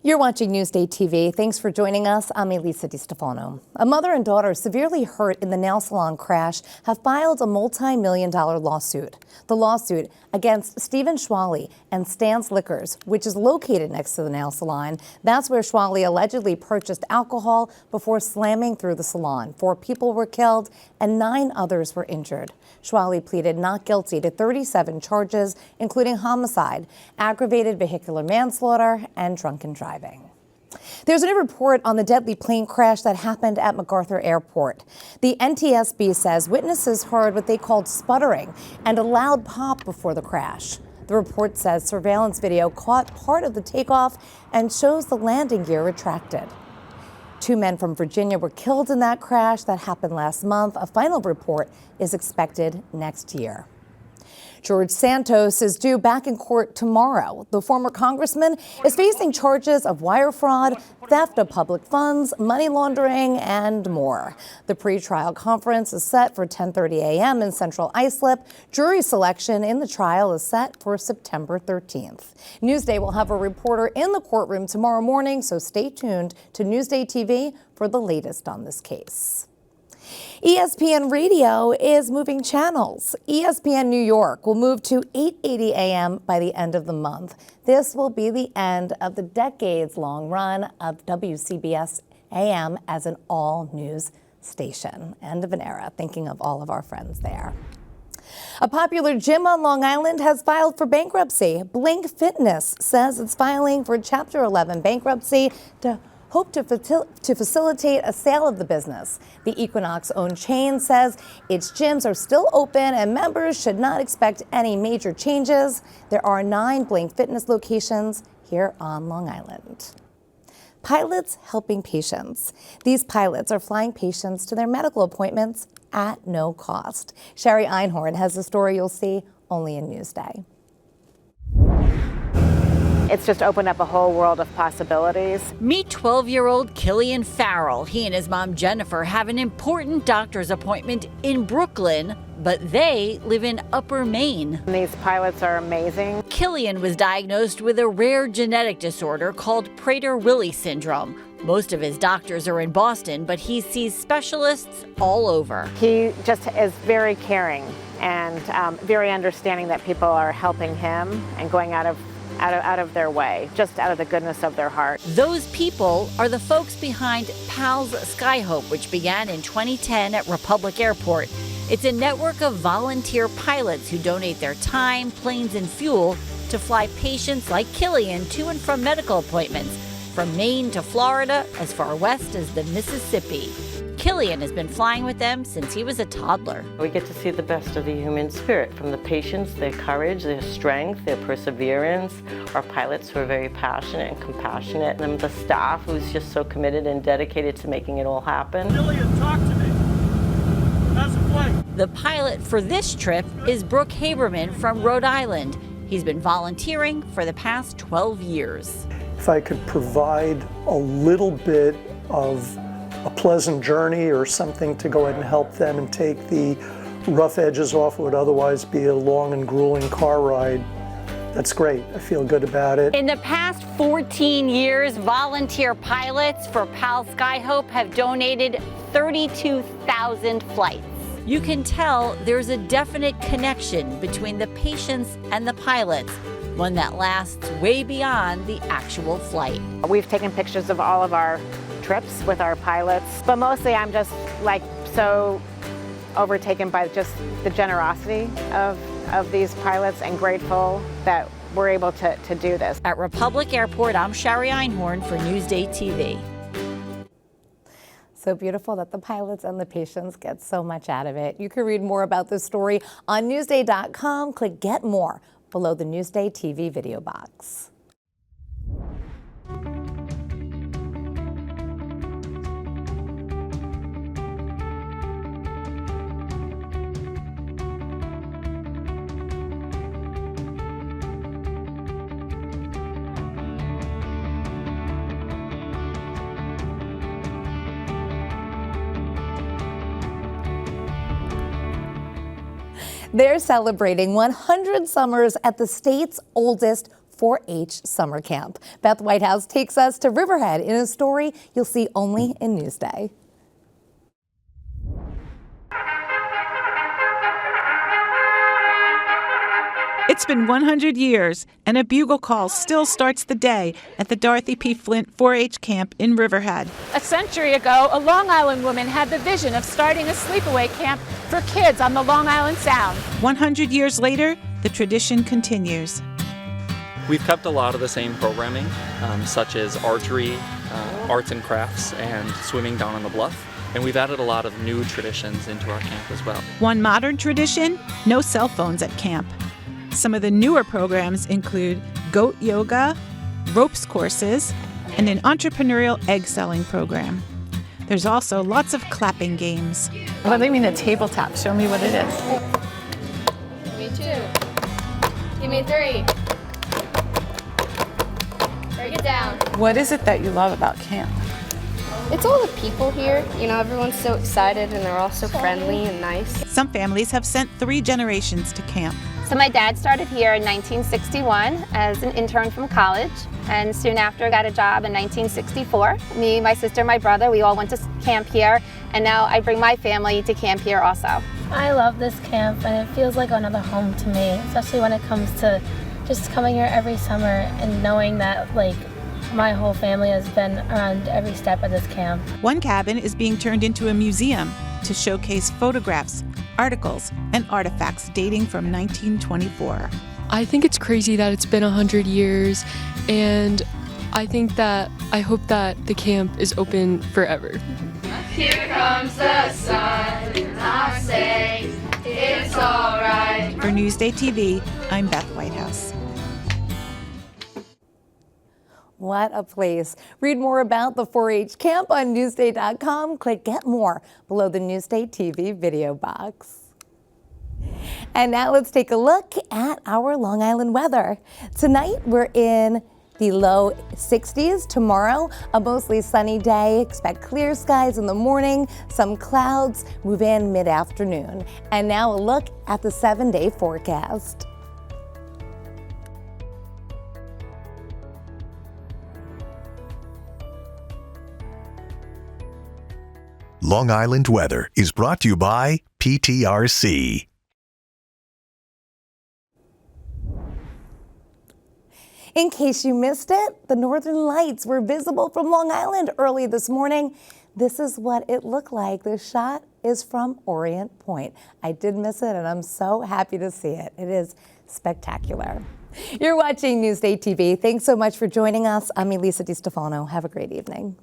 You're watching Newsday TV. Thanks for joining us. I'm Elisa DiStefano. A mother and daughter severely hurt in the nail salon crash have filed a multi-million-dollar lawsuit. The lawsuit against Stephen Schwally and Stan's Liquors, which is located next to the nail salon. That's where Schwally allegedly purchased alcohol before slamming through the salon. 4 people were killed and 9 others were injured. Schwally pleaded not guilty to 37 charges, including homicide, aggravated vehicular manslaughter, and drunken driving. There's a new report on the deadly plane crash that happened at MacArthur Airport. The NTSB says witnesses heard what they called sputtering and a loud pop before the crash. The report says surveillance video caught part of the takeoff and shows the landing gear retracted. 2 men from Virginia were killed in that crash that happened last month. A final report is expected next year. George Santos is due back in court tomorrow. The former congressman is facing charges of wire fraud, theft of public funds, money laundering, and more. The pretrial conference is set for 10:30 a.m. in Central Islip. Jury selection in the trial is set for September 13th. Newsday will have a reporter in the courtroom tomorrow morning, so stay tuned to Newsday TV for the latest on this case. ESPN Radio is moving channels. ESPN New York will move to 8:80 a.m. by the end of the month. This will be the end of the decades-long run of WCBS AM as an all-news station. End of an era, thinking of all of our friends there. A popular gym on Long Island has filed for bankruptcy. Blink Fitness says it's filing for Chapter 11 bankruptcy to hope to facilitate a sale of the business. The Equinox-owned chain says its gyms are still open and members should not expect any major changes. There are 9 Blink Fitness locations here on Long Island. Pilots helping patients. These pilots are flying patients to their medical appointments at no cost. Sherry Einhorn has the story you'll see only in Newsday. It's just opened up a whole world of possibilities. Meet 12-year-old Killian Farrell. He and his mom Jennifer have an important doctor's appointment in Brooklyn, but they live in Upper Maine. These pilots are amazing. Killian was diagnosed with a rare genetic disorder called Prader-Willi syndrome. Most of his doctors are in Boston, but he sees specialists all over. He just is very caring and very understanding that people are helping him and going out of their way, just out of the goodness of their heart. Those people are the folks behind PALS Skyhope, which began in 2010 at Republic Airport. It's a network of volunteer pilots who donate their time, planes, and fuel to fly patients like Killian to and from medical appointments, from Maine to Florida, as far west as the Mississippi. Killian has been flying with them since he was a toddler. We get to see the best of the human spirit, from the patients, their courage, their strength, their perseverance, our pilots who are very passionate and compassionate, and the staff who's just so committed and dedicated to making it all happen. Killian, talk to me. How's the flight? The pilot for this trip is Brooke Haberman from Rhode Island. He's been volunteering for the past 12 years. If I could provide a little bit of a pleasant journey or something to go ahead and help them and take the rough edges off what would otherwise be a long and grueling car ride, that's great. I feel good about it. In the past 14 years, volunteer pilots for PAL Skyhope have donated 32,000 flights. You can tell there's a definite connection between the patients and the pilots, one that lasts way beyond the actual flight. We've taken pictures of all of our trips with our pilots, but mostly I'm just like so overtaken by just the generosity of these pilots and grateful that we're able to do this. At Republic Airport, I'm Sherry Einhorn for Newsday TV. So beautiful that the pilots and the patients get so much out of it. You can read more about this story on Newsday.com. Click Get More below the Newsday TV video box. They're celebrating 100 summers at the state's oldest 4-H summer camp. Beth Whitehouse takes us to Riverhead in a story you'll see only in Newsday. It's been 100 years, and a bugle call still starts the day at the Dorothy P. Flint 4-H camp in Riverhead. A century ago, a Long Island woman had the vision of starting a sleepaway camp for kids on the Long Island Sound. 100 years later, the tradition continues. We've kept a lot of the same programming, such as archery, arts and crafts, and swimming down on the bluff. And we've added a lot of new traditions into our camp as well. One modern tradition, no cell phones at camp. Some of the newer programs include goat yoga, ropes courses, and an entrepreneurial egg selling program. There's also lots of clapping games. What do you mean a tabletop? Show me what it is. Give me 2. Give me 3. Break it down. What is it that you love about camp? It's all the people here. You know, everyone's so excited and they're all so friendly and nice. Some families have sent 3 generations to camp. So my dad started here in 1961 as an intern from college, and soon after got a job in 1964. Me, my sister, my brother, we all went to camp here, and now I bring my family to camp here also. I love this camp, and it feels like another home to me, especially when it comes to just coming here every summer and knowing that, like, my whole family has been around every step of this camp. One cabin is being turned into a museum to showcase photographs, articles, and artifacts dating from 1924. I think it's crazy that it's been 100 years, and I hope that the camp is open forever. Here comes the sun, and I say it's all right. For Newsday TV, I'm Beth Whitehouse. What a place. Read more about the 4-H camp on Newsday.com. Click Get More below the Newsday TV video box. And now let's take a look at our Long Island weather. Tonight we're in the low 60s. Tomorrow, a mostly sunny day. Expect clear skies in the morning. Some clouds move in mid-afternoon. And now a look at the 7-day forecast. Long Island weather is brought to you by PTRC. In case you missed it, the Northern Lights were visible from Long Island early this morning. This is what it looked like. This shot is from Orient Point. I did miss it, and I'm so happy to see it. It is spectacular. You're watching Newsday TV. Thanks so much for joining us. I'm Elisa DiStefano. Have a great evening.